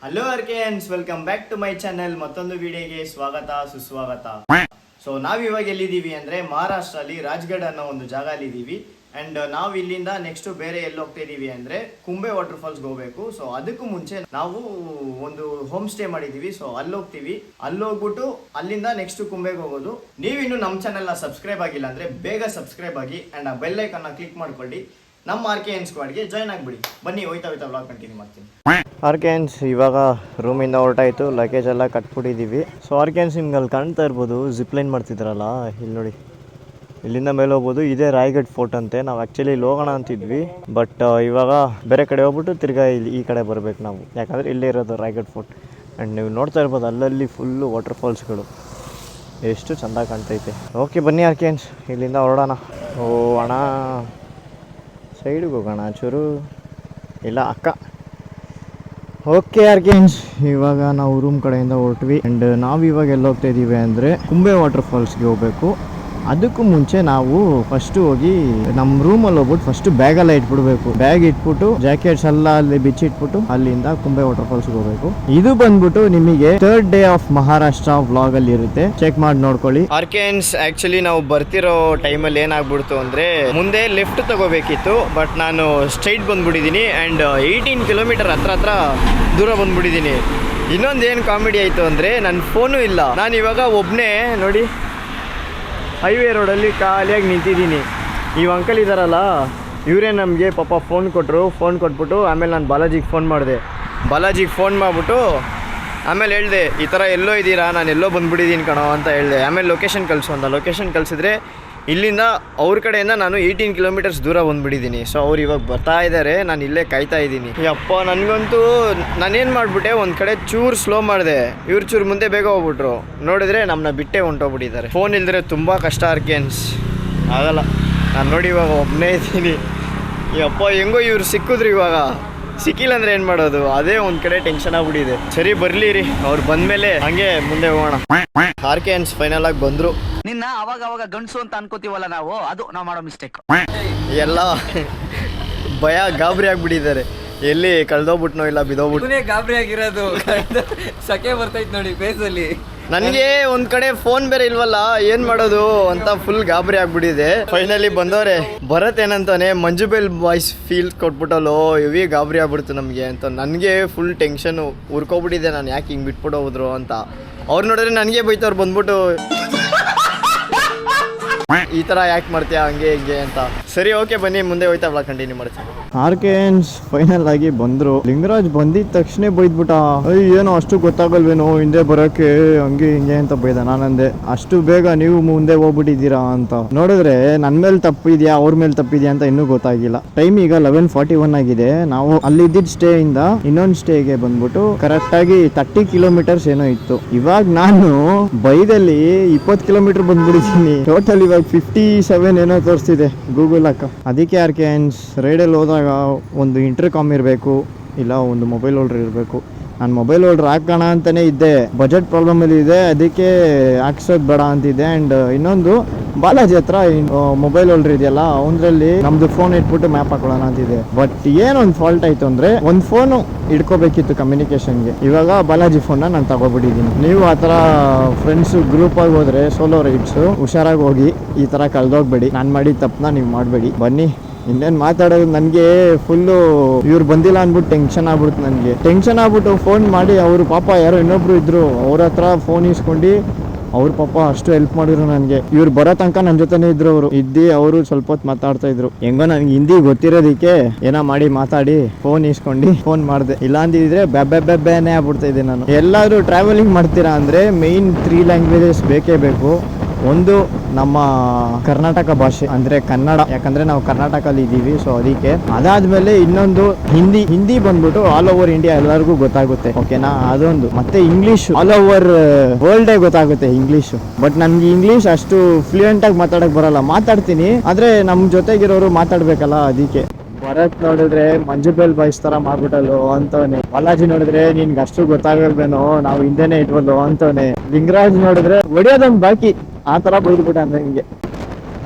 Hello ಅರ್ಕೆನ್ಸ್, welcome back to my channel. ಮತ್ತೊಂದು ವಿಡಿಯೋಗೆ ಸ್ವಾಗತ ಸುಸ್ವಾಗತ. ಸೊ ನಾವಿವಾಗ ಎಲ್ಲಿದ್ದೀವಿ ಅಂದರೆ ಮಹಾರಾಷ್ಟ್ರಲ್ಲಿ ರಾಜ್ಗಢ್ ಅನ್ನೋ ಒಂದು ಜಾಗ ಅಲ್ಲಿದ್ದೀವಿ. ಆ್ಯಂಡ್ ನಾವು ಇಲ್ಲಿಂದ ನೆಕ್ಸ್ಟ್ ಬೇರೆ ಎಲ್ಲಿ ಹೋಗ್ತಾ ಇದ್ದೀವಿ ಅಂದರೆ ಕುಂಬೆ ವಾಟರ್ ಫಾಲ್ಸ್ಗೆ ಹೋಗಬೇಕು. ಸೊ ಅದಕ್ಕೂ ಮುಂಚೆ ನಾವು ಒಂದು ಹೋಮ್ ಸ್ಟೇ ಮಾಡಿದ್ದೀವಿ. ಸೊ ಅಲ್ಲಿ ಹೋಗ್ತೀವಿ. ಅಲ್ಲಿ ಹೋಗ್ಬಿಟ್ಟು ಅಲ್ಲಿಂದ ನೆಕ್ಸ್ಟ್ ಕುಂಬೆಗೆ ಹೋಗೋದು. ನೀವಿನ್ನು ನಮ್ಮ ಚಾನೆಲ್ನ ಸಬ್ಸ್ಕ್ರೈಬ್ ಆಗಿಲ್ಲ ಅಂದರೆ ಬೇಗ ಸಬ್ಸ್ಕ್ರೈಬ್ ಆಗಿ ಆ್ಯಂಡ್ ಆ ಬೆಲ್ ಐಕನ್ನ ಕ್ಲಿಕ್ ಮಾಡ್ಕೊಳ್ಳಿ. ನಮ್ಮ RKN ಸ್ಕ್ವಾಡ್ಗೆ ಜಾಯ್ನ್ ಆಗಿಬಿಡಿ. ಬನ್ನಿ, ಹೋಯ್ತಾ ವ್ಲಾಗ್ ಕಂಟಿನ್ಯೂ ಮಾಡ್ತೀನಿ. RKNs ಇವಾಗ ರೂಮಿಂದ ಹೊರಟಾಯಿತು, ಲಗೇಜ್ ಎಲ್ಲ ಕಟ್ಬಿಟ್ಟಿದ್ದೀವಿ. ಸೊ RKNs ನಿಮ್ಗೆ ಅಲ್ಲಿ ಕಾಣ್ತಾ ಇರ್ಬೋದು, ಜಿಪ್ಲೈನ್ ಮಾಡ್ತಿದ್ರಲ್ಲ, ಇಲ್ಲಿ ನೋಡಿ, ಇಲ್ಲಿಂದ ಮೇಲೆ ಹೋಗ್ಬೋದು. ಇದೇ ರಾಯ್ಗಢ್ ಫೋರ್ಟ್ ಅಂತೆ. ನಾವು ಆ್ಯಕ್ಚುಲಿ ಇಲ್ಲಿ ಹೋಗೋಣ ಅಂತಿದ್ವಿ, ಬಟ್ ಇವಾಗ ಬೇರೆ ಕಡೆ ಹೋಗ್ಬಿಟ್ಟು ತಿರ್ಗಾ ಇಲ್ಲಿ ಈ ಕಡೆ ಬರಬೇಕು ನಾವು, ಯಾಕಂದರೆ ಇಲ್ಲೇ ಇರೋದು ರಾಯ್ಗಢ್ ಫೋರ್ಟ್. ಆ್ಯಂಡ್ ನೀವು ನೋಡ್ತಾ ಇರ್ಬೋದು ಅಲ್ಲಲ್ಲಿ ಫುಲ್ಲು ವಾಟರ್ ಫಾಲ್ಸ್ಗಳು, ಎಷ್ಟು ಚೆಂದ ಕಾಣ್ತೈತೆ. ಓಕೆ ಬನ್ನಿ RKNs, ಇಲ್ಲಿಂದ ಹೊರಡೋಣ. ಓ ಅಣ್ಣ, ಸೈಡಿಗೆ ಹೋಗೋಣ ಚೂರು, ಇಲ್ಲ ಅಕ್ಕ. ಓಕೆ RKNs, ಇವಾಗ ನಾವು ರೂಮ್ ಕಡೆಯಿಂದ ಹೊರಟ್ವಿ. ಆ್ಯಂಡ್ ನಾವು ಇವಾಗ ಎಲ್ಲ ಹೋಗ್ತಾ ಇದ್ದೀವಿ ಅಂದರೆ ಕುಂಬೆ ವಾಟರ್ ಫಾಲ್ಸ್ಗೆ ಹೋಗಬೇಕು. ಅದಕ್ಕೂ ಮುಂಚೆ ನಾವು ಫಸ್ಟು ಹೋಗಿ ನಮ್ಮ ರೂಮಲ್ಲಿ ಹೋಗ್ಬಿಟ್ಟು ಫಸ್ಟು ಬ್ಯಾಗೆಲ್ಲ ಇಟ್ಬಿಡ್ಬೇಕು. ಬ್ಯಾಗ್ ಇಟ್ಬಿಟ್ಟು ಜಾಕೆಟ್ಸ್ ಎಲ್ಲ ಅಲ್ಲಿ ಬಿಚ್ಚಿಟ್ಬಿಟ್ಟು ಅಲ್ಲಿಂದ ಕುಂಬೆ ವಾಟರ್ ಫಾಲ್ಸ್ಗೆ ಹೋಗಬೇಕು. ಇದು ಬಂದ್ಬಿಟ್ಟು ನಿಮಗೆ 3rd day of Maharashtra vlog ಅಲ್ಲಿ ಇರುತ್ತೆ, ಚೆಕ್ ಮಾಡಿ ನೋಡ್ಕೊಳ್ಳಿ. RKNs ಆಕ್ಚುಲಿ ನಾವು ಬರ್ತಿರೋ ಟೈಮಲ್ಲಿ ಏನಾಗ್ಬಿಡ್ತು ಅಂದರೆ ಮುಂದೆ ಲೆಫ್ಟ್ ತಗೋಬೇಕಿತ್ತು, ಬಟ್ ನಾನು ಸ್ಟ್ರೈಟ್ ಬಂದ್ಬಿಟ್ಟಿದ್ದೀನಿ. ಆ್ಯಂಡ್ 18 ಕಿಲೋಮೀಟರ್ ಹತ್ರ ದೂರ ಬಂದ್ಬಿಟ್ಟಿದ್ದೀನಿ. ಇನ್ನೊಂದು ಏನು ಕಾಮಿಡಿ ಆಯಿತು ಅಂದರೆ ನನ್ನ ಫೋನು ಇಲ್ಲ. ನಾನು ಇವಾಗ ಒಬ್ಬನೇ ನೋಡಿ ಹೈವೇ ರೋಡಲ್ಲಿ ಖಾಲಿಯಾಗಿ ನಿಂತಿದ್ದೀನಿ. ಈ ಅಂಕಲ್ ಇದ್ದಾರಲ್ಲ, ಇವರೇ ನಮಗೆ ಪಾಪ ಫೋನ್ ಕೊಟ್ಟರು. ಫೋನ್ ಕೊಟ್ಬಿಟ್ಟು ಆಮೇಲೆ ನಾನು ಬಾಲಾಜಿಗೆ ಫೋನ್ ಮಾಡಿದೆ. ಬಾಲಾಜಿಗೆ ಫೋನ್ ಮಾಡಿಬಿಟ್ಟು ಆಮೇಲೆ ಹೇಳಿದೆ, ಈ ಥರ ಎಲ್ಲೋ ಇದ್ದೀರಾ, ನಾನು ಎಲ್ಲೋ ಬಂದುಬಿಟ್ಟಿದ್ದೀನಿ ಕಣೋ ಅಂತ ಹೇಳಿದೆ. ಆಮೇಲೆ ಲೊಕೇಶನ್ ಕಳಿಸು ಅಂತ ಲೊಕೇಶನ್ ಕಳಿಸಿದ್ರೆ ಇಲ್ಲಿಂದ ಅವ್ರ ಕಡೆಯಿಂದ ನಾನು 18 ಕಿಲೋಮೀಟರ್ಸ್ ದೂರ ಬಂದುಬಿಟ್ಟಿದ್ದೀನಿ. ಸೊ ಅವ್ರು ಇವಾಗ ಬರ್ತಾ ಇದ್ದಾರೆ, ನಾನು ಇಲ್ಲೇ ಕಾಯ್ತಾ ಇದ್ದೀನಿ. ಯಪ್ಪ, ನನಗಂತೂ ನಾನೇನು ಮಾಡಿಬಿಟ್ಟೆ, ಒಂದು ಕಡೆ ಚೂರು ಸ್ಲೋ ಮಾಡಿದೆ, ಇವ್ರು ಚೂರು ಮುಂದೆ ಬೇಗ ಹೋಗ್ಬಿಟ್ರು. ನೋಡಿದ್ರೆ ನಮ್ಮನ್ನ ಬಿಟ್ಟೇ ಹೊಂಟೋಗ್ಬಿಟ್ಟಿದ್ದಾರೆ. ಫೋನ್ ಇಲ್ದರೆ ತುಂಬ ಕಷ್ಟ RKNs, ಆಗಲ್ಲ. ನಾನು ನೋಡಿ ಇವಾಗ ಒಬ್ಬನೇ ಇದ್ದೀನಿ. ಯಪ್ಪ, ಹೆಂಗೋ ಇವ್ರು ಸಿಕ್ಕಿದ್ರು. ಇವಾಗ ಸಿಕ್ಕಿಲ್ಲ ಅಂದರೆ ಏನು ಮಾಡೋದು, ಅದೇ ಒಂದು ಕಡೆ ಟೆನ್ಷನ್ ಆಗ್ಬಿಟ್ಟಿದೆ. ಸರಿ ಬರಲಿ ರೀ, ಅವ್ರು ಬಂದಮೇಲೆ ಹಂಗೆ ಮುಂದೆ ಹೋಗೋಣ. RKNs ಫೈನಲ್ ಆಗಿ ಬಂದರು. ನಿನ್ನ ಅವಾಗ ಗಂಡಸು ಅಂತ ಅನ್ಕೋತೀವಲ್ಲ ನಾವು, ಅದು ನಾವು ಮಾಡೋ ಮಿಸ್ಟೇಕ್. ಎಲ್ಲ ಭಯ ಗಾಬರಿ ಆಗ್ಬಿಟ್ಟಿದ್ದಾರೆ, ಎಲ್ಲಿ ಕಳ್ದೋಗ್ಬಿಟ್ನೋ ಇಲ್ಲ ಬಿದ್ದೋಗ್ಬಿಟ್ಟು. ಗಾಬರಿ ಆಗಿರೋದು, ಸಕೆ ಬರ್ತೈತೆ ನೋಡಿ ಫೇಸಲ್ಲಿ. ನನಗೆ ಒಂದು ಕಡೆ ಫೋನ್ ಬೇರೆ ಇಲ್ವಲ್ಲ, ಏನು ಮಾಡೋದು ಅಂತ ಫುಲ್ ಗಾಬರಿ ಆಗ್ಬಿಟ್ಟಿದೆ. ಫೈನಲಿ ಬಂದವ್ರೆ. ಭರತ್ ಏನಂತಾನೆ, ಮಂಜುಬೆಲ್ ವಾಯ್ಸ್ ಫೀಲ್ ಕೊಟ್ಬಿಟ್ಟಲ್ಲೋ, ಹೆವಿ ಗಾಬರಿ ಆಗ್ಬಿಡ್ತು ನಮಗೆ ಅಂತ. ನನಗೆ ಫುಲ್ ಟೆನ್ಷನು ಉರ್ಕೊಬಿಟ್ಟಿದೆ, ನಾನು ಯಾಕೆ ಹಿಂಗೆ ಬಿಟ್ಬಿಟ್ಟು ಹೋದ್ರು ಅಂತ. ಅವ್ರು ನೋಡಿದ್ರೆ ನನಗೆ ಬೈತವ್ರು ಬಂದ್ಬಿಟ್ಟು, ಈ ಥರ ಯಾಕೆ ಮಾಡ್ತೀಯಾ ಹಂಗೆ ಹಿಂಗೆ ಅಂತ. ಸರಿ ಓಕೆ ಬನ್ನಿ, ಮುಂದೆ ಹೋಯ್ತಾ ವ್ಲಾಗ್ ಕಂಟಿನ್ಯೂ ಮಾಡ್ತೀನಿ. RKNs ಫೈನಲ್ ಆಗಿ ಬಂದರು. ಲಿಂಗರಾಜ್ ಬಂದಿದ್ದ ತಕ್ಷಣ ಬೈದ್ಬಿಟ್ಟ, ಏನೋ ಅಷ್ಟು ಗೊತ್ತಾಗಲ್ವೇನೋ ಹಿಂದೆ ಬರೋಕ್ಕೆ, ಹಂಗೆ ಹಿಂಗೆ ಅಂತ ಬೈದ. ನಾನಂದೆ, ಅಷ್ಟು ಬೇಗ ನೀವು ಮುಂದೆ ಹೋಗ್ಬಿಟ್ಟಿದ್ದೀರಾ ಅಂತ. ನೋಡಿದ್ರೆ ನನ್ನ ಮೇಲೆ ತಪ್ಪಿದ್ಯಾ ಅವ್ರ ಮೇಲೆ ತಪ್ಪಿದ್ಯಾ ಅಂತ ಇನ್ನೂ ಗೊತ್ತಾಗಿಲ್ಲ. ಟೈಮ್ ಈಗ 11:41 ಆಗಿದೆ. ನಾವು ಅಲ್ಲಿದ್ದ ಸ್ಟೇ ಇಂದ ಇನ್ನೊಂದು ಸ್ಟೇಗೆ ಬಂದ್ಬಿಟ್ಟು ಕರೆಕ್ಟಾಗಿ 30 ಕಿಲೋಮೀಟರ್ಸ್ ಏನೋ ಇತ್ತು. ಇವಾಗ ನಾನು ಬೈದಲ್ಲಿ 20 ಕಿಲೋಮೀಟರ್ ಬಂದ್ಬಿಟ್ಟಿದ್ದೀನಿ. ಟೋಟಲ್ ಇವಾಗ 57 ಏನೋ ತೋರಿಸ್ತಿದೆ ಗೂಗಲ್ ಅಕ್ಕ. ಅದಕ್ಕೆ RKNs ರೈಡಲ್ಲಿ ಹೋದಾಗ ಒಂದು ಇಂಟರ್ಕಾಮ್ ಇರಬೇಕು, ಇಲ್ಲ ಒಂದು ಮೊಬೈಲ್ ಹೋಲ್ಡರ್ ಇರಬೇಕು. ನಾನು ಮೊಬೈಲ್ ಹೋಲ್ಡರ್ ಹಾಕೋಣ ಅಂತಲೇ ಇದ್ದೆ, ಬಜೆಟ್ ಪ್ರಾಬ್ಲಮಲ್ಲಿ ಇದೆ, ಅದಕ್ಕೆ ಹಾಕ್ಸೋದು ಬೇಡ ಅಂತಿದ್ದೆ. ಆ್ಯಂಡ್ ಇನ್ನೊಂದು ಬಾಲಾಜಿ ಹತ್ರ ಮೊಬೈಲ್ ಹೋಲ್ಡರ್ ಇದೆಯಲ್ಲ, ಒಂದರಲ್ಲಿ ನಮ್ಮದು ಫೋನ್ ಇಟ್ಬಿಟ್ಟು ಮ್ಯಾಪ್ ಹಾಕೊಳ್ಳೋಣ ಅಂತಿದೆ. ಬಟ್ ಏನೊಂದು ಫಾಲ್ಟ್ ಆಯಿತು ಅಂದರೆ, ಒಂದು ಫೋನು ಇಟ್ಕೋಬೇಕಿತ್ತು ಕಮ್ಯುನಿಕೇಷನ್ಗೆ. ಇವಾಗ ಬಾಲಾಜಿ ಫೋನ್ನ ನಾನು ತಗೊಬಿಟ್ಟಿದ್ದೀನಿ. ನೀವು ಆ ಥರ ಫ್ರೆಂಡ್ಸು ಗ್ರೂಪಾಗಿ ಹೋದರೆ ಸೋಲೋ ರೈಡ್ಸು ಹುಷಾರಾಗಿ ಹೋಗಿ, ಈ ಥರ ಕಳೆದೋಗ್ಬೇಡಿ. ನಾನು ಮಾಡಿದ ತಪ್ಪನ್ನ ನೀವು ಮಾಡಬೇಡಿ. ಬನ್ನಿ, ಇನ್ನೇನು ಮಾತಾಡೋದು. ನನಗೆ ಫುಲ್ಲು ಇವ್ರು ಬಂದಿಲ್ಲ ಅಂದ್ಬಿಟ್ಟು ಟೆನ್ಷನ್ ಆಗ್ಬಿಡ್ತು. ನನಗೆ ಟೆನ್ಷನ್ ಆಗ್ಬಿಟ್ಟು ಫೋನ್ ಮಾಡಿ, ಅವರು ಪಾಪ ಯಾರೋ ಇನ್ನೊಬ್ರು ಇದ್ರು, ಅವ್ರ ಹತ್ರ ಫೋನ್ ಇಸ್ಕೊಂಡು ಅವ್ರ ಪಾಪ ಅಷ್ಟು ಹೆಲ್ಪ್ ಮಾಡಿದ್ರು ನನಗೆ. ಇವ್ರು ಬರೋ ತನಕ ನನ್ನ ಜೊತೆನೇ ಇದ್ರು. ಅವರು ಸ್ವಲ್ಪ ಹೊತ್ತು ಮಾತಾಡ್ತಾ ಇದ್ರು. ಹೆಂಗೋ ನನಗೆ ಹಿಂದಿ ಗೊತ್ತಿರೋದಕ್ಕೆ ಏನೋ ಮಾಡಿ ಮಾತಾಡಿ ಫೋನ್ ಇಸ್ಕೊಂಡು ಫೋನ್ ಮಾಡಿದೆ. ಇಲ್ಲ ಅಂದಿದ್ರೆ ಬೆಬ್ಬೆನೆ ಆಗ್ಬಿಡ್ತಾ ಇದ್ದೆ ನಾನು. ಎಲ್ಲಾದ್ರೂ ಟ್ರಾವೆಲಿಂಗ್ ಮಾಡ್ತೀರಾ ಅಂದರೆ ಮೇಯ್ನ್ 3 ಲ್ಯಾಂಗ್ವೇಜಸ್ ಬೇಕೇ ಬೇಕು. ಒಂದು ನಮ್ಮ ಕರ್ನಾಟಕ ಭಾಷೆ ಅಂದರೆ ಕನ್ನಡ, ಯಾಕಂದರೆ ನಾವು ಕರ್ನಾಟಕದಲ್ಲಿ ಇದ್ದೀವಿ, ಸೊ ಅದಕ್ಕೆ. ಅದಾದಮೇಲೆ ಇನ್ನೊಂದು ಹಿಂದಿ ಬಂದ್ಬಿಟ್ಟು ಆಲ್ ಓವರ್ ಇಂಡಿಯಾ ಎಲ್ಲರಿಗೂ ಗೊತ್ತಾಗುತ್ತೆ, ಓಕೆನಾ. ಅದೊಂದು. ಮತ್ತೆ ಇಂಗ್ಲೀಷ್ ಆಲ್ ಓವರ್ ವರ್ಲ್ಡೇ ಗೊತ್ತಾಗುತ್ತೆ ಇಂಗ್ಲೀಷು. ಬಟ್ ನನಗೆ ಇಂಗ್ಲೀಷ್ ಅಷ್ಟು ಫ್ಲೂಯೆಂಟಾಗಿ ಮಾತಾಡೋಕ್ಕೆ ಬರಲ್ಲ. ಮಾತಾಡ್ತೀನಿ, ಆದರೆ ನಮ್ಮ ಜೊತೆಗಿರೋರು ಮಾತಾಡಬೇಕಲ್ಲ, ಅದಕ್ಕೆ. ಭರತ್ ನೋಡಿದ್ರೆ ಮಂಜುಬೆಲ್ ಬಾಯ್ಸ್ ಥರ ಮಾಡ್ಬಿಟ್ಟಲ್ಲೋ ಅಂತವನೆ. ಬಾಲಾಜಿ ನೋಡಿದ್ರೆ ನಿನ್ಗೆ ಅಷ್ಟು ಗೊತ್ತಾಗಲ್ವೇನೋ, ನಾವು ಹಿಂದೆನೇ ಇಟ್ವಲ್ಲೋ ಅಂತವನೆ. ಲಿಂಗರಾಜ್ ನೋಡಿದ್ರೆ ಹೊಡಿಯೋದೊಂದು ಬಾಕಿ, ಆ ಥರ ಬೈದ್ಬಿಟ್ಟ ನನಗೆ.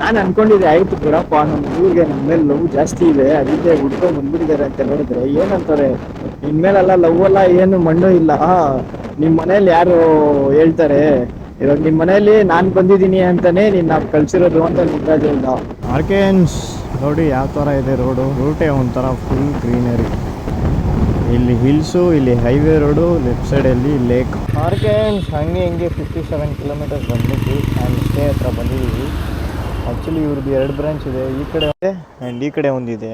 ನಾನು ಅನ್ಕೊಂಡಿದ್ದೆ, ಆಯ್ತು ಬಿಡಪ್ಪ, ನಮ್ಮ ಊರಿಗೆ ನಮ್ಮ ಮೇಲೆ ಲವ್ ಜಾಸ್ತಿ ಇದೆ, ಅದಕ್ಕೆ ಹುಡ್ಕೊಂಡು ಬಂದ್ಬಿಟ್ಟಿದ್ದಾರೆ ಅಂತ ನೋಡಿದ್ರೆ ಏನಂತಾರೆ, ಇನ್ಮೇಲೆಲ್ಲ ಲವ್ ಅಲ್ಲ ಏನು ಮಣ್ಣು ಇಲ್ಲ. ನಿಮ್ಮ ಮನೇಲಿ ಯಾರು ಹೇಳ್ತಾರೆ ಇವಾಗ ನಿಮ್ಮ ಮನೇಲಿ ನಾನು ಬಂದಿದ್ದೀನಿ ಅಂತಾನೆ ನಿನ್ನ ಕಳ್ಸಿರೋದು ಅಂತ ಗೊತ್ತಾಗಿಲ್ಲ. ಆರ್ಕೆನ್ಸ್ ನೋಡಿ ಯಾವ ಥರ ಇದೆ ರೂಟೇ ಒಂಥರ ಫುಲ್ ಗ್ರೀನರಿ. ಇಲ್ಲಿ ಹಿಲ್ಸು, ಇಲ್ಲಿ ಹೈವೇ ರೋಡು, ಲೆಫ್ಟ್ ಸೈಡಲ್ಲಿ ಲೇಕ್. ಆರ್ಕೆನ್ಸ್ ಹಂಗೆ 57 ಕಿಲೋಮೀಟರ್ಸ್ ಬಂದ್ಬಿಟ್ಟು ಆ್ಯಂಡ್ ಸ್ಟೇ ಹತ್ರ ಬಂದಿದ್ದೀವಿ. ಆ್ಯಕ್ಚುಲಿ ಇವ್ರದ್ದು 2 ಬ್ರಾಂಚ್ ಇದೆ, ಈ ಕಡೆ ಆ್ಯಂಡ್ ಈ ಕಡೆ ಒಂದಿದೆ.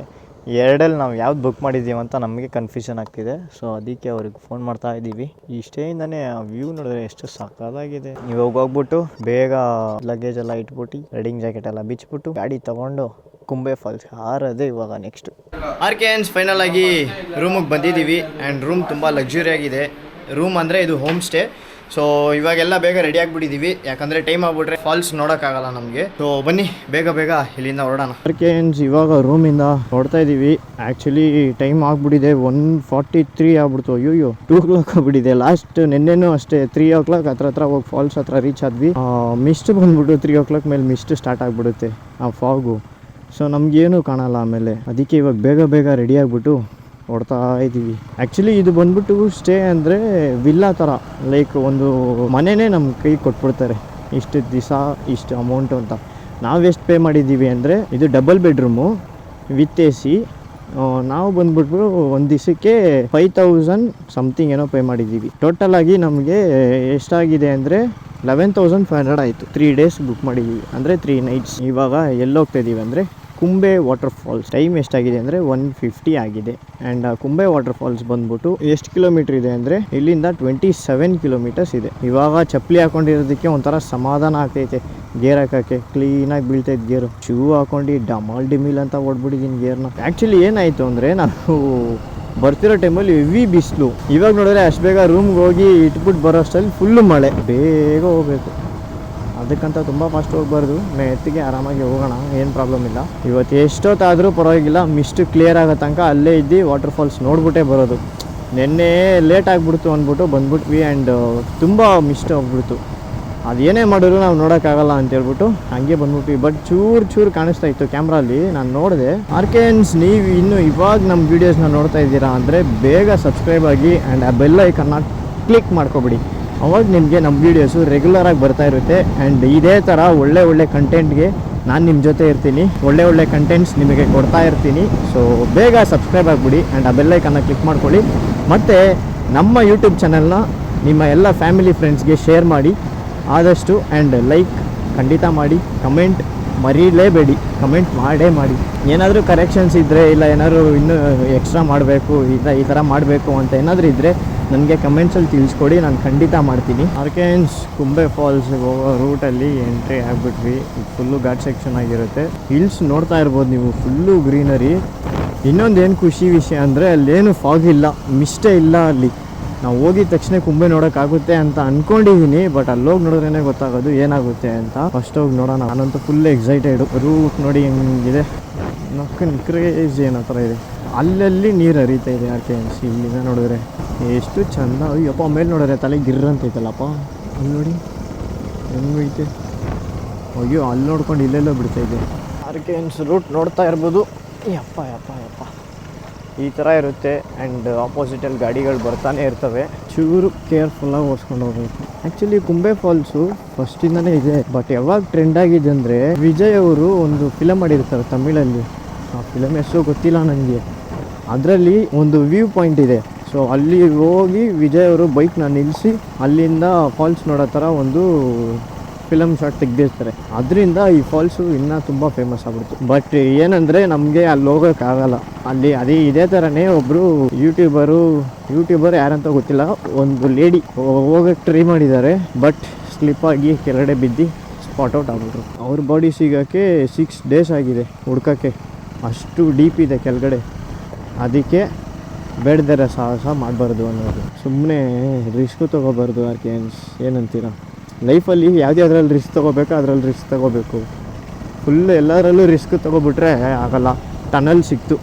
ಎರಡಲ್ಲಿ ನಾವು ಯಾವ್ದು ಬುಕ್ ಮಾಡಿದ್ದೀವಿ ಅಂತ ನಮಗೆ ಕನ್ಫ್ಯೂಷನ್ ಆಗ್ತಿದೆ. ಸೊ ಅದಕ್ಕೆ ಅವ್ರಿಗೆ ಫೋನ್ ಮಾಡ್ತಾ ಇದ್ದೀವಿ. ಈ ಸ್ಟೇಯಿಂದನೇ ಆ ವ್ಯೂ ನೋಡಿದ್ರೆ ಎಷ್ಟು ಸಕ್ಕತ್ತಾಗಿದೆ. ಇವಾಗ ಹೋಗ್ಬಿಟ್ಟು ಬೇಗ ಲಗೇಜ್ ಎಲ್ಲ ಇಟ್ಬಿಟ್ಟು ರೈಡಿಂಗ್ ಜಾಕೆಟ್ ಎಲ್ಲ ಬಿಚ್ಬಿಟ್ಟು ಗಾಡಿ ತಗೊಂಡು ಕುಂಬೆ ಫಾಲ್ಸ್ ಹಾರದೆ ಇವಾಗ ನೆಕ್ಸ್ಟ್. ಆರ್ಕೆನ್ಸ್ ಫೈನಲ್ ಆಗಿ ರೂಮಿಗೆ ಬಂದಿದ್ದೀವಿ ಆ್ಯಂಡ್ ರೂಮ್ ತುಂಬ ಲಕ್ಸುರಿ ಆಗಿದೆ. ರೂಮ್ ಅಂದರೆ ಇದು ಹೋಮ್ ಸ್ಟೇ. ಸೊ ಇವಾಗೆಲ್ಲ ಬೇಗ ರೆಡಿ ಆಗಿಬಿಟ್ಟಿದ್ದೀವಿ, ಯಾಕಂದರೆ ಟೈಮ್ ಆಗ್ಬಿಟ್ರೆ ಫಾಲ್ಸ್ ನೋಡೋಕ್ಕಾಗಲ್ಲ ನಮಗೆ. ಸೊ ಬನ್ನಿ ಬೇಗ ಇಲ್ಲಿಂದ ಹೊರಡೋಣ. ಆರ್ಕೆನ್ಸ್ ಇವಾಗ ರೂಮಿಂದ ಹೊರಡ್ತಾ ಇದ್ದೀವಿ. ಆ್ಯಕ್ಚುಲಿ ಟೈಮ್ ಆಗಿಬಿಟ್ಟಿದೆ 1:43 ಆಗ್ಬಿಡ್ತು. ಅಯ್ಯೋ 2 o'clock ಆಗ್ಬಿಟ್ಟಿದೆ. ಲಾಸ್ಟ್ ನಿನ್ನೆನೂ ಅಷ್ಟೇ 3 o'clock ಹತ್ರ ಹೋಗಿ ಫಾಲ್ಸ್ ಹತ್ರ ರೀಚ್ ಆದ್ವಿ. ಮಿಸ್ಟ್ ಬಂದ್ಬಿಟ್ಟು 3 o'clock ಮೇಲೆ ಮಿಸ್ಟ್ ಸ್ಟಾರ್ಟ್ ಆಗಿಬಿಡುತ್ತೆ, ಆ ಫಾಗು. ಸೊ ನಮಗೇನು ಕಾಣಲ್ಲ ಆಮೇಲೆ. ಅದಕ್ಕೆ ಇವಾಗ ಬೇಗ ರೆಡಿ ಆಗಿಬಿಟ್ಟು ಹೊಡ್ತಾ ಇದ್ದೀವಿ. ಆ್ಯಕ್ಚುಲಿ ಇದು ಬಂದ್ಬಿಟ್ಟು ಸ್ಟೇ ಅಂದರೆ ವಿಲ್ಲಾ ಥರ, ಲೈಕ್ ಒಂದು ಮನೆಯೇ ನಮ್ಮ ಕೈ ಕೊಟ್ಬಿಡ್ತಾರೆ, ಇಷ್ಟು ದಿವಸ ಇಷ್ಟು ಅಮೌಂಟು ಅಂತ. ನಾವು ಎಷ್ಟು ಪೇ ಮಾಡಿದ್ದೀವಿ ಅಂದರೆ ಇದು ಡಬಲ್ ಬೆಡ್ರೂಮು ವಿತ್ AC. ನಾವು ಬಂದ್ಬಿಟ್ಟು ಒಂದು ದಿವಸಕ್ಕೆ 5,000 ಸಮಥಿಂಗ್ ಏನೋ ಪೇ ಮಾಡಿದ್ದೀವಿ. ಟೋಟಲಾಗಿ ನಮಗೆ ಎಷ್ಟಾಗಿದೆ ಅಂದರೆ 11,500 ಆಯಿತು. 3 days ಬುಕ್ ಮಾಡಿದ್ದೀವಿ, ಅಂದರೆ 3 nights. ಇವಾಗ ಎಲ್ಲೋಗ್ತಾ ಇದ್ದೀವಿ ಅಂದರೆ ಕುಂಬೆ ವಾಟರ್ ಫಾಲ್ಸ್. ಟೈಮ್ ಎಷ್ಟಾಗಿದೆ ಅಂದರೆ 1:50 ಆಗಿದೆ. ಆ್ಯಂಡ್ ಕುಂಬೆ ವಾಟರ್ ಫಾಲ್ಸ್ ಬಂದ್ಬಿಟ್ಟು ಎಷ್ಟು ಕಿಲೋಮೀಟ್ರ್ ಇದೆ ಅಂದರೆ ಇಲ್ಲಿಂದ 27 ಕಿಲೋಮೀಟರ್ಸ್ ಇದೆ. ಇವಾಗ ಚಪ್ಪಲಿ ಹಾಕೊಂಡಿರೋದಕ್ಕೆ ಒಂಥರ ಸಮಾಧಾನ ಆಗ್ತೈತೆ. ಗೇರ್ ಹಾಕೋಕ್ಕೆ ಕ್ಲೀನಾಗಿ ಬೀಳ್ತೈತೆ ಗೇರು. ಶೂ ಹಾಕೊಂಡು ಡಿಮಿಲ್ ಅಂತ ಓಡ್ಬಿಟ್ಟಿದ್ದೀನಿ ಗೇರ್ನ. ಆ್ಯಕ್ಚುಲಿ ಏನಾಯಿತು ಅಂದರೆ ನಾವು ಬರ್ತಿರೋ ಟೈಮಲ್ಲಿ ಹೆವಿ ಬಿಸಿಲು. ಇವಾಗ ನೋಡಿದ್ರೆ ಅಷ್ಟು ಬೇಗ ರೂಮ್ಗೆ ಹೋಗಿ ಇಟ್ಬಿಟ್ಟು ಬರೋ ಅಷ್ಟರಲ್ಲಿ ಫುಲ್ಲು ಮಳೆ. ಬೇಗ ಹೋಗಬೇಕು, ಅದಕ್ಕಂತ ತುಂಬ ಫಾಸ್ಟ್ ಹೋಗ್ಬಾರ್ದು. ಮೆತ್ತಿಗೆ ಆರಾಮಾಗಿ ಹೋಗೋಣ, ಏನು ಪ್ರಾಬ್ಲಮ್ ಇಲ್ಲ. ಇವತ್ತು ಎಷ್ಟೊತ್ತಾದರೂ ಪರವಾಗಿಲ್ಲ, ಮಿಸ್ಟ್ ಕ್ಲಿಯರ್ ಆಗೋ ತನಕ ಅಲ್ಲೇ ಇದ್ದು ವಾಟರ್ ಫಾಲ್ಸ್ ನೋಡ್ಬಿಟ್ಟೇ ಬರೋದು. ನಿನ್ನೆ ಲೇಟ್ ಆಗಿಬಿಡ್ತು ಅಂದ್ಬಿಟ್ಟು ಬಂದ್ಬಿಟ್ವಿ ಆ್ಯಂಡ್ ತುಂಬ ಮಿಸ್ಟ್ ಹೋಗ್ಬಿಡ್ತು. ಅದೇನೇ ಮಾಡಿದ್ರು ನಾವು ನೋಡೋಕ್ಕಾಗಲ್ಲ ಅಂತೇಳ್ಬಿಟ್ಟು ಹಂಗೆ ಬಂದ್ಬಿಟ್ವಿ. ಬಟ್ ಚೂರು ಕಾಣಿಸ್ತಾ ಇತ್ತು ಕ್ಯಾಮ್ರಲ್ಲಿ, ನಾನು ನೋಡಿದೆ. ಆರ್ಕೆನ್ಸ್ ನೀವು ಇನ್ನೂ ಇವಾಗ ನಮ್ಮ ವೀಡಿಯೋಸ್ನ ನೋಡ್ತಾ ಇದ್ದೀರಾ ಅಂದರೆ ಬೇಗ ಸಬ್ಸ್ಕ್ರೈಬ್ ಆಗಿ ಆ್ಯಂಡ್ ಆ ಬೆಲ್ ಐಕನ್ನ ಕ್ಲಿಕ್ ಮಾಡ್ಕೊಬಿಡಿ. ಅವಾಗ ನಿಮಗೆ ನಮ್ಮ ವೀಡಿಯೋಸು ರೆಗ್ಯುಲರಾಗಿ ಬರ್ತಾ ಇರುತ್ತೆ. ಆ್ಯಂಡ್ ಇದೇ ಥರ ಒಳ್ಳೆ ಕಂಟೆಂಟ್ಗೆ ನಾನು ನಿಮ್ಮ ಜೊತೆ ಇರ್ತೀನಿ, ಒಳ್ಳೆ ಕಂಟೆಂಟ್ಸ್ ನಿಮಗೆ ಕೊಡ್ತಾ ಇರ್ತೀನಿ. ಸೊ ಬೇಗ ಸಬ್ಸ್ಕ್ರೈಬ್ ಆಗಿಬಿಡಿ ಆ್ಯಂಡ್ ಆ ಬೆಲ್ಲೈಕನ್ನ ಕ್ಲಿಕ್ ಮಾಡ್ಕೊಳ್ಳಿ. ಮತ್ತು ನಮ್ಮ ಯೂಟ್ಯೂಬ್ ಚಾನಲ್ನ ನಿಮ್ಮ ಎಲ್ಲ ಫ್ಯಾಮಿಲಿ ಫ್ರೆಂಡ್ಸ್ಗೆ ಶೇರ್ ಮಾಡಿ ಆದಷ್ಟು. ಆ್ಯಂಡ್ ಲೈಕ್ ಖಂಡಿತ ಮಾಡಿ, ಕಮೆಂಟ್ ಮರೀಲೇಬೇಡಿ, ಕಮೆಂಟ್ ಮಾಡಿ. ಏನಾದರೂ ಕರೆಕ್ಷನ್ಸ್ ಇದ್ದರೆ ಇಲ್ಲ ಏನಾದರೂ ಇನ್ನೂ ಎಕ್ಸ್ಟ್ರಾ ಮಾಡಬೇಕು, ಈ ಥರ ಮಾಡಬೇಕು ಅಂತ ಏನಾದರೂ ಇದ್ದರೆ ನನಗೆ ಕಮೆಂಟ್ಸಲ್ಲಿ ತಿಳಿಸ್ಕೊಡಿ, ನಾನು ಖಂಡಿತ ಮಾಡ್ತೀನಿ. ಆರ್ಕೆನ್ಸ್ ಕುಂಬೆ ಫಾಲ್ಸ್ಗೆ ಹೋಗೋ ರೂಟಲ್ಲಿ ಎಂಟ್ರಿ ಆಗಿಬಿಟ್ವಿ. ಫುಲ್ಲು ಘಾಟ್ ಸೆಕ್ಷನ್ ಆಗಿರುತ್ತೆ. ಹಿಲ್ಸ್ ನೋಡ್ತಾ ಇರ್ಬೋದು ನೀವು, ಫುಲ್ಲು ಗ್ರೀನರಿ. ಇನ್ನೊಂದೇನು ಖುಷಿ ವಿಷಯ ಅಂದರೆ ಅಲ್ಲೇನು ಫಾಗ್ ಇಲ್ಲ, ಮಿಸ್ಟೇ ಇಲ್ಲ ಅಲ್ಲಿ. ನಾವು ಹೋಗಿದ ತಕ್ಷಣ ಕುಂಬೆ ನೋಡೋಕ್ಕಾಗುತ್ತೆ ಅಂತ ಅಂದ್ಕೊಂಡಿದ್ದೀನಿ, ಬಟ್ ಅಲ್ಲಿ ಹೋಗಿ ನೋಡಿದ್ರೇ ಗೊತ್ತಾಗೋದು ಏನಾಗುತ್ತೆ ಅಂತ. ಫಸ್ಟ್ ಹೋಗಿ ನೋಡೋಣ. ನಾನಂತೂ ಫುಲ್ ಎಕ್ಸೈಟೆಡು. ರೂಟ್ ನೋಡಿ ಹೆಂಗಿದೆ, ಕ್ರೇಜಿ ಏನೋ ಥರ ಇದೆ. ಅಲ್ಲಲ್ಲಿ ನೀರು ಹರಿತಾ ಇದೆ ಆರ್ಕೆನ್ಸ್. ಇಲ್ಲಿಂದ ನೋಡಿದ್ರೆ ಎಷ್ಟು ಚಂದ. ಅಯ್ಯಪ್ಪ ಮೇಲೆ ನೋಡಿದ್ರೆ ತಲೆ ಗಿರ್ರಂತೈತಲ್ಲಪ್ಪ. ಅಲ್ಲಿ ನೋಡಿ ಹೆಂಗೈತೆ. ಅಯ್ಯೋ ಅಲ್ಲಿ ನೋಡ್ಕೊಂಡು ಇಲ್ಲೆಲ್ಲೋ ಬಿಡ್ತಾಯಿದೆ. ಆರ್ಕೆನ್ಸ್ ರೂಟ್ ನೋಡ್ತಾ ಇರ್ಬೋದು. ಯಪ್ಪ ಈ ಥರ ಇರುತ್ತೆ. ಆ್ಯಂಡ್ ಆಪೋಸಿಟಲ್ಲಿ ಗಾಡಿಗಳು ಬರ್ತಾನೆ ಇರ್ತವೆ. ಚೂರು ಕೇರ್ಫುಲ್ಲಾಗಿ ಓಡಿಸ್ಕೊಂಡು ಹೋಗ್ಬೇಕು. ಆ್ಯಕ್ಚುಲಿ ಕುಂಬೆ ಫಾಲ್ಸು ಫಸ್ಟಿಂದನೇ ಇದೆ, ಬಟ್ ಯಾವಾಗ ಟ್ರೆಂಡ್ ಆಗಿದೆ ಅಂದರೆ ವಿಜಯ್ ಅವರು ಒಂದು ಫಿಲಮ್ ಮಾಡಿರ್ತಾರೆ ತಮಿಳಲ್ಲಿ. ಆ ಫಿಲಮ್ ಹೆಸರು ಗೊತ್ತಿಲ್ಲ ನನಗೆ. ಅದರಲ್ಲಿ ಒಂದು ವ್ಯೂ ಪಾಯಿಂಟ್ ಇದೆ. ಸೊ ಅಲ್ಲಿ ಹೋಗಿ ವಿಜಯ್ ಅವರು ಬೈಕ್ನ ನಿಲ್ಲಿಸಿ ಅಲ್ಲಿಂದ ಫಾಲ್ಸ್ ನೋಡೋ ಥರ ಒಂದು ಫಿಲಮ್ ಶಾಟ್ ತೆಗೆದಿರ್ತಾರೆ. ಅದರಿಂದ ಈ ಫಾಲ್ಸು ಇನ್ನೂ ತುಂಬ ಫೇಮಸ್ ಆಗ್ಬಿಡ್ತು. ಬಟ್ ಏನಂದರೆ ನಮಗೆ ಅಲ್ಲಿ ಹೋಗೋಕ್ಕಾಗಲ್ಲ. ಅಲ್ಲಿ ಇದೇ ಥರನೇ ಒಬ್ಬರು ಯೂಟ್ಯೂಬರ್ ಯಾರಂತ ಗೊತ್ತಿಲ್ಲ, ಒಂದು ಲೇಡಿ ಹೋಗೋಕ್ಕೆ ಟ್ರೈ ಮಾಡಿದ್ದಾರೆ. ಬಟ್ ಸ್ಲಿಪ್ಪಾಗಿ ಕೆಳಗಡೆ ಬಿದ್ದು ಸ್ಪಾಟ್ ಔಟ್ ಆಗ್ಬಿಟ್ರು. ಅವ್ರ ಬಾಡಿ ಸಿಗೋಕ್ಕೆ 6 days ಆಗಿದೆ ಹುಡ್ಕೋಕ್ಕೆ, ಅಷ್ಟು ಡೀಪ್ ಇದೆ ಕೆಳಗಡೆ. ಅದಕ್ಕೆ ಬೇಡದರೆ ಸಾಹಸ ಮಾಡಬಾರ್ದು ಅನ್ನೋದು. ಸುಮ್ಮನೆ ರಿಸ್ಕು ತೊಗೋಬಾರ್ದು ಆರ್ಕೆನ್ಸ್. ಏನಂತೀರ? ಲೈಫಲ್ಲಿ ಯಾವುದ್ರಲ್ಲಿ ರಿಸ್ಕ್ ತೊಗೋಬೇಕು ಅದರಲ್ಲಿ ರಿಸ್ಕ್ ತೊಗೋಬೇಕು. ಫುಲ್ ಎಲ್ಲದರಲ್ಲೂ ರಿಸ್ಕ್ ತೊಗೊಬಿಟ್ರೆ ಆಗಲ್ಲ. ಟನಲ್ ಸಿಕ್ತು.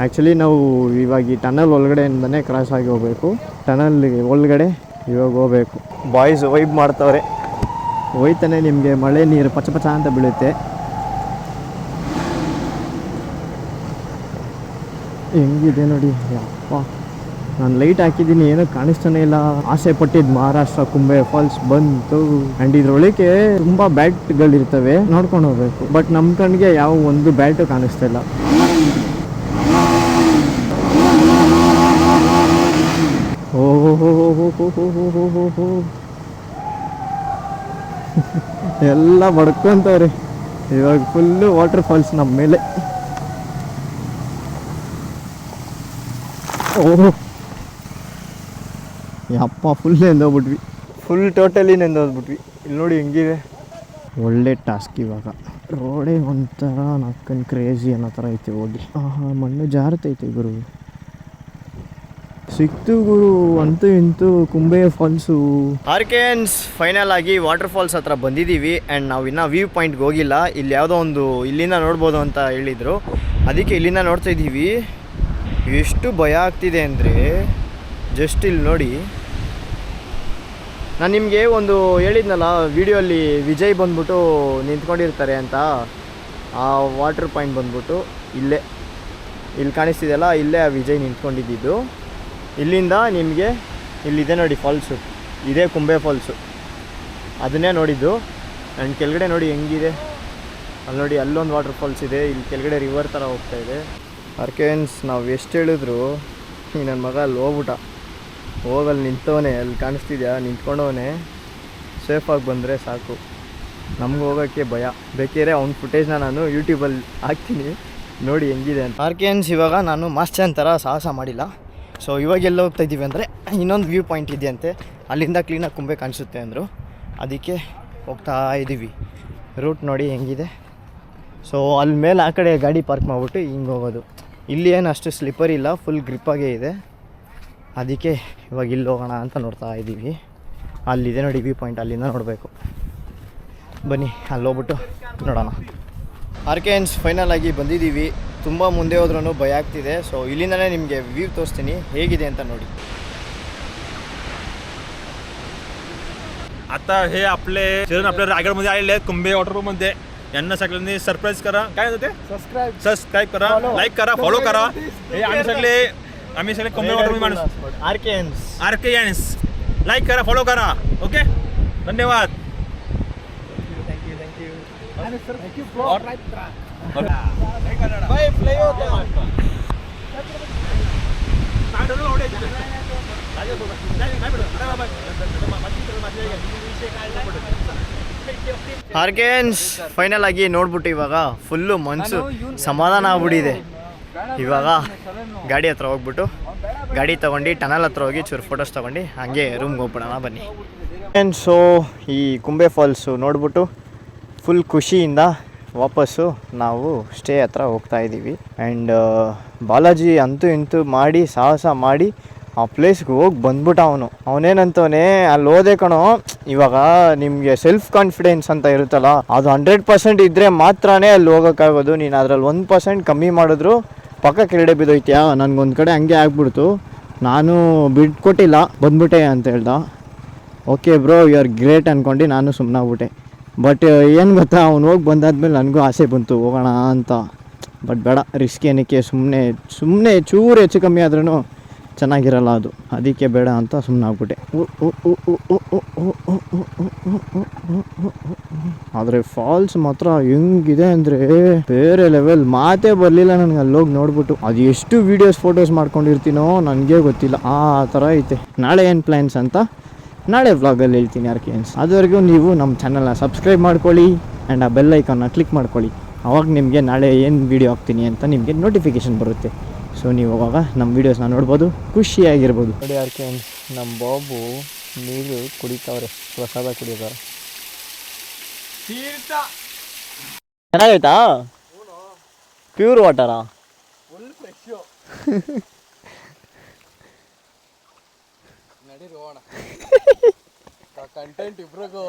ಆ್ಯಕ್ಚುಲಿ ನಾವು ಇವಾಗ ಈ ಟನಲ್ ಒಳಗಡೆಯಿಂದನೇ ಕ್ರಾಸ್ ಆಗಿ ಹೋಗಬೇಕು. ಟನಲ್ ಒಳಗಡೆ ಇವಾಗ ಹೋಗಬೇಕು. Boys vibe ಮಾಡ್ತವ್ರೆ. ಹೋಯ್ತಾನೆ ನಿಮಗೆ ಮಳೆ ನೀರು ಪಚ ಅಂತ ಬೀಳುತ್ತೆ. ಹೆಂಗಿದೆ ನೋಡಿ. ಯಪ್ಪ ನಾನು ಲೈಟ್ ಹಾಕಿದ್ದೀನಿ, ಏನೂ ಕಾಣಿಸ್ತಾನೆ ಇಲ್ಲ. ಆಸೆ ಪಟ್ಟಿದ್ದು ಮಹಾರಾಷ್ಟ್ರ ಕುಂಬೆ ಫಾಲ್ಸ್ ಬಂತು. ಆ್ಯಂಡ್ ಇದ್ರೊಳಗೆ ತುಂಬ ಬ್ಯಾಟ್ಗಳಿರ್ತವೆ, ನೋಡ್ಕೊಂಡು ಹೋಗ್ಬೇಕು. ಬಟ್ ನಮ್ಮ ಕಣ್ಣಿಗೆ ಯಾವ ಒಂದು ಬ್ಯಾಟು ಕಾಣಿಸ್ತಾ ಇಲ್ಲ. ಓಹೋ ಎಲ್ಲ ಬಡ್ಕೊಂತವ್ರೆ. ಇವಾಗ ಫುಲ್ಲು ವಾಟರ್ ಫಾಲ್ಸ್ ನಮ್ಮ ಮೇಲೆ. ಓಹೋ ಯಪ್ಪ, ಫುಲ್ ನೆಂದೋಗ್ಬಿಟ್ವಿ, ಫುಲ್ ಟೋಟಲಿ ನೆಂದೋಗ್ಬಿಟ್ವಿ. ಇಲ್ಲಿ ನೋಡಿ ಹೆಂಗಿದೆ. ಒಳ್ಳೆ ಟಾಸ್ಕ್. ಇವಾಗ ರೋಡೇ ಒಂಥರ ನಕ್ಕನ್ ಕ್ರೇಜಿ ಅನ್ನೋ ಥರ ಐತೆ. ಹೋಗಿ ಮಣ್ಣು ಜಾರತೈತೆ ಗುರು. ಸಿಕ್ತು ಗುರು, ಅಂತೂ ಇಂತೂ ಕುಂಬೆ ಫಾಲ್ಸು. ಆರ್ಕೆನ್ಸ್ ಫೈನಲ್ ಆಗಿ ವಾಟರ್ ಫಾಲ್ಸ್ ಹತ್ರ ಬಂದಿದ್ದೀವಿ. ಆ್ಯಂಡ್ ನಾವು ಇನ್ನೂ ವ್ಯೂ ಪಾಯಿಂಟ್ಗೆ ಹೋಗಿಲ್ಲ. ಇಲ್ಲಿ ಯಾವುದೋ ಒಂದು ಇಲ್ಲಿಂದ ನೋಡ್ಬೋದು ಅಂತ ಹೇಳಿದರು, ಅದಕ್ಕೆ ಇಲ್ಲಿಂದ ನೋಡ್ತಾ ಇದ್ದೀವಿ. ಎಷ್ಟು ಭಯ ಆಗ್ತಿದೆ ಅಂದರೆ ಜಸ್ಟ್ ಇಲ್ಲಿ ನೋಡಿ. ನಾನು ನಿಮಗೆ ಒಂದು ಹೇಳಿದ್ನಲ್ಲ ವಿಡಿಯೋಲ್ಲಿ, ವಿಜಯ್ ಬಂದ್ಬಿಟ್ಟು ನಿಂತ್ಕೊಂಡಿರ್ತಾರೆ ಅಂತ. ಆ ವಾಟರ್ ಪಾಯಿಂಟ್ ಬಂದ್ಬಿಟ್ಟು ಇಲ್ಲೇ, ಇಲ್ಲಿ ಕಾಣಿಸ್ತಿದೆಯಲ್ಲ, ಇಲ್ಲೇ ಆ ವಿಜಯ್ ನಿಂತ್ಕೊಂಡಿದ್ದು. ಇಲ್ಲಿಂದ ನಿಮಗೆ ಇಲ್ಲಿದೆ ನೋಡಿ ಫಾಲ್ಸು, ಇದೇ ಕುಂಬೆ ಫಾಲ್ಸು, ಅದನ್ನೇ ನೋಡಿದ್ದು. ಆ್ಯಂಡ್ ಕೆಳಗಡೆ ನೋಡಿ ಹೆಂಗಿದೆ, ಅಲ್ಲಿ ನೋಡಿ ಅಲ್ಲೊಂದು ವಾಟರ್ ಫಾಲ್ಸ್ ಇದೆ, ಇಲ್ಲಿ ಕೆಳಗಡೆ ರಿವರ್ ಥರ ಹೋಗ್ತಾಯಿದೆ. ಆರ್ಕೆನ್ಸ್ ನಾವು ಎಷ್ಟು ಹೇಳಿದ್ರು ಈ ನನ್ನ ಮಗ ಅಲ್ಲಿ ಹೋಗ್ಬಿಟ್ಟ. ಹೋಗಲ್ಲಿ ನಿಂತವನೇ, ಅಲ್ಲಿ ಕಾಣಿಸ್ತಿದ್ಯಾ ನಿಂತ್ಕೊಂಡವನೇ. ಸೇಫಾಗಿ ಬಂದರೆ ಸಾಕು, ನಮ್ಗೆ ಹೋಗೋಕ್ಕೆ ಭಯ. ಬೇಕಿದ್ರೆ ಅವ್ನ ಫುಟೇಜ್ನ ನಾನು ಯೂಟ್ಯೂಬಲ್ಲಿ ಹಾಕ್ತೀನಿ, ನೋಡಿ ಹೆಂಗಿದೆ ಅಂತ. ಆರ್ಕೆನ್ಸ್ ಇವಾಗ ನಾನು ಮಾಸ್ಟರ್ ಥರ ಸಾಹಸ ಮಾಡಿಲ್ಲ. ಸೊ ಇವಾಗ ಎಲ್ಲ ಹೋಗ್ತಾ ಇದ್ದೀವಿ ಅಂದರೆ ಇನ್ನೊಂದು ವ್ಯೂ ಪಾಯಿಂಟ್ ಇದೆಯಂತೆ, ಅಲ್ಲಿಂದ ಕ್ಲೀನಾಗಿ ಕುಂಬೆ ಕಾಣಿಸುತ್ತೆ ಅಂದರು, ಅದಕ್ಕೆ ಹೋಗ್ತಾ ಇದ್ದೀವಿ. ರೂಟ್ ನೋಡಿ ಹೆಂಗಿದೆ. ಸೊ ಅಲ್ಲಿ ಮೇಲೆ ಆ ಕಡೆ ಗಾಡಿ ಪಾರ್ಕ್ ಮಾಡಿಬಿಟ್ಟು ಹಿಂಗೆ ಹೋಗೋದು. ಇಲ್ಲಿ ಏನು ಅಷ್ಟು ಸ್ಲಿಪ್ಪರ್ ಇಲ್ಲ, ಫುಲ್ ಗ್ರಿಪ್ಪಾಗೇ ಇದೆ. ಅದಕ್ಕೆ ಇವಾಗ ಇಲ್ಲಿ ಹೋಗೋಣ ಅಂತ ನೋಡ್ತಾ ಇದ್ದೀವಿ. ಅಲ್ಲಿದೆ ನೋಡಿ ವ್ಯೂ ಪಾಯಿಂಟ್, ಅಲ್ಲಿಂದ ನೋಡಬೇಕು. ಬನ್ನಿ ಅಲ್ಲಿ ಹೋಗ್ಬಿಟ್ಟು ನೋಡೋಣ. ಆರ್ಕೆನ್ಸ್ ಫೈನಲ್ ಆಗಿ ಬಂದಿದ್ದೀವಿ. ತುಂಬ ಮುಂದೆ ಹೋದ್ರೂ ಭಯ ಆಗ್ತಿದೆ. ಸೊ ಇಲ್ಲಿಂದನೇ ನಿಮಗೆ ವ್ಯೂ ತೋರಿಸ್ತೀನಿ ಹೇಗಿದೆ ಅಂತ ನೋಡಿ. आता हे आपले रायगडमध्ये आलेले आहेत कुंभे वॉटरमध्ये. यांना सगळ्यांनी सरप्राईज करा. काय होते? सबस्क्राईब करा, लाईक करा, फॉलो करा. हे आम्ही सगळे कुंभे वॉटरमध्ये माणूस आर्केयन्स. लाईक करा, फॉलो करा. ओके, धन्यवाद. ಆರ್ಕೆನ್ಸ್ ಫೈನಲ್ ಆಗಿ ನೋಡ್ಬಿಟ್ಟು ಇವಾಗ ಫುಲ್ಲು ಮನಸ್ಸು ಸಮಾಧಾನ ಆಗ್ಬಿಟ್ಟಿದೆ. ಇವಾಗ ಗಾಡಿ ಹತ್ರ ಹೋಗ್ಬಿಟ್ಟು ಗಾಡಿ ತೊಗೊಂಡು ಟನಲ್ ಹತ್ರ ಹೋಗಿ ಚೂರು ಫೋಟೋಸ್ ತೊಗೊಂಡು ಹಾಗೆ ರೂಮ್ಗೆ ಹೋಗ್ಬಿಡೋಣ ಬನ್ನಿ. ಸೊ ಈ ಕುಂಬೆ ಫಾಲ್ಸು ನೋಡ್ಬಿಟ್ಟು ಫುಲ್ ಖುಷಿಯಿಂದ ವಾಪಸ್ಸು ನಾವು ಸ್ಟೇ ಹತ್ರ ಹೋಗ್ತಾ ಇದ್ದೀವಿ. ಆ್ಯಂಡ್ ಬಾಲಾಜಿ ಅಂತೂ ಇಂತೂ ಮಾಡಿ ಸಾಹಸ ಮಾಡಿ ಆ ಪ್ಲೇಸ್ಗೆ ಹೋಗಿ ಬಂದ್ಬಿಟ್ಟ. ಅವನೇನಂತವನೇ ಅಲ್ಲಿ ಹೋದೆ ಕಣೋ. ಇವಾಗ ನಿಮಗೆ ಸೆಲ್ಫ್ ಕಾನ್ಫಿಡೆನ್ಸ್ ಅಂತ ಇರುತ್ತಲ್ಲ, ಅದು 100% ಇದ್ದರೆ ಮಾತ್ರನೇ ಅಲ್ಲಿ ಹೋಗೋಕ್ಕಾಗೋದು. ನೀನು ಅದರಲ್ಲಿ 1% ಕಮ್ಮಿ ಮಾಡಿದ್ರು ಪಕ್ಕ ಕೆಳಗಡೆ ಬಿದ್ದೋಯ್ತೀಯಾ. ನನಗೊಂದು ಕಡೆ ಹಂಗೆ ಆಗ್ಬಿಡ್ತು, ನಾನು ಬಿಟ್ಕೊಟ್ಟಿಲ್ಲ, ಬಂದ್ಬಿಟ್ಟೆ ಅಂತ ಹೇಳ್ದ. Okay bro, you are great ಅಂದ್ಕೊಂಡು ನಾನು ಸುಮ್ಮನಾಗ್ಬಿಟ್ಟೆ. ಬಟ್ ಏನು ಗೊತ್ತಾ, ಅವ್ನು ಹೋಗಿ ಬಂದಾದ್ಮೇಲೆ ನನಗೂ ಆಸೆ ಬಂತು ಹೋಗೋಣ ಅಂತ. ಬಟ್ ಬೇಡ, ರಿಸ್ಕ್ ಏನಕ್ಕೆ, ಸುಮ್ಮನೆ ಚೂರು ಹೆಚ್ಚು ಕಮ್ಮಿ ಆದ್ರೂ ಚೆನ್ನಾಗಿರಲ್ಲ ಅದು, ಅದಕ್ಕೆ ಬೇಡ ಅಂತ ಸುಮ್ಮನಾಗ್ಬಿಟ್ಟೆ. ಆದರೆ ಫಾಲ್ಸ್ ಮಾತ್ರ ಹೆಂಗಿದೆ ಅಂದರೆ ಬೇರೆ ಲೆವೆಲ್, ಮಾತೇ ಬರಲಿಲ್ಲ ನನಗೆ ಅಲ್ಲೋಗಿ ನೋಡ್ಬಿಟ್ಟು. ಅದು ಎಷ್ಟು ವೀಡಿಯೋಸ್ ಫೋಟೋಸ್ ಮಾಡ್ಕೊಂಡಿರ್ತೀನೋ ನನಗೆ ಗೊತ್ತಿಲ್ಲ, ಆ ಥರ ಐತೆ. ನಾಳೆ ಏನು ಪ್ಲ್ಯಾನ್ಸ್ ಅಂತ ನಾಳೆ ವ್ಲಾಗಲ್ಲಿ ಹೇಳ್ತೀನಿ ಆರ್ಕೆಯನ್ಸ್. ಅದುವರೆಗೂ ನೀವು ನಮ್ಮ ಚಾನಲ್ನ ಸಬ್ಸ್ಕ್ರೈಬ್ ಮಾಡ್ಕೊಳ್ಳಿ ಆ್ಯಂಡ್ ಆ ಬೆಲ್ ಐಕಾನ್ನ ಕ್ಲಿಕ್ ಮಾಡ್ಕೊಳ್ಳಿ. ಆವಾಗ ನಿಮಗೆ ನಾಳೆ ಏನು ವೀಡಿಯೋ ಹಾಕ್ತೀನಿ ಅಂತ ನಿಮಗೆ ನೋಟಿಫಿಕೇಷನ್ ಬರುತ್ತೆ. ಸೊ ನೀವು ಅವಾಗ ನಮ್ಮ ವೀಡಿಯೋಸ್ನ ನೋಡ್ಬೋದು, ಖುಷಿಯಾಗಿರ್ಬೋದು. ನೋಡಿ ಆರ್ಕೆಯನ್ಸ್, ನಮ್ಮ ಬಾಬು ನೀರು ಕುಡಿತಾವ್ರೆ, ಪ್ರಸಾದ ಕುಡಿಯೋದಾರೆ. ಚೆನ್ನಾಗೈತಾ? ಪ್ಯೂರ್ ವಾಟರಾ? ಕಂಟೆಂಟ್ ಇಬ್ರಿಗೂ.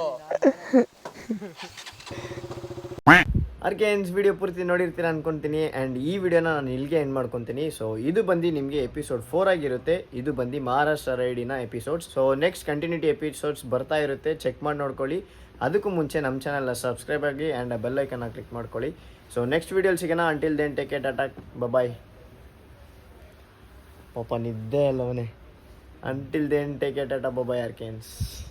ಆರ್ಕೆಯನ್ಸ್ ವಿಡಿಯೋ ಪೂರ್ತಿ ನೋಡಿರ್ತೀರ ಅನ್ಕೊತೀನಿ. ಆ್ಯಂಡ್ ಈ ವಿಡಿಯೋನ ನಾನು ಇಲ್ಲಿಗೆ ಎಂಡ್ ಮಾಡ್ಕೊತೀನಿ. ಸೊ ಇದು ಬಂದು ನಿಮಗೆ ಎಪಿಸೋಡ್ 4 ಆಗಿರುತ್ತೆ. ಇದು ಬಂದು ಮಹಾರಾಷ್ಟ್ರ ರೈಡಿನ episodes. So next continuity episodes ಬರ್ತಾ ಇರುತ್ತೆ, ಚೆಕ್ ಮಾಡಿ ನೋಡ್ಕೊಳ್ಳಿ. ಅದಕ್ಕೂ ಮುಂಚೆ ನಮ್ಮ ಚಾನಲ್ನ ಸಬ್ಸ್ಕ್ರೈಬ್ ಆಗಿ ಆ್ಯಂಡ್ ಬೆಲ್ ಐಕನ್ನ ಕ್ಲಿಕ್ ಮಾಡ್ಕೊಳ್ಳಿ. ಸೊ ನೆಕ್ಸ್ಟ್ ವಿಡಿಯೋಲಿ ಸಿಗೋಣ. Until then take care, tata, bye. ಪಾಪ ನಿದ್ದೆ ಅಲ್ಲವನೇ. Until then, take care, tata, bye bye, Arkens.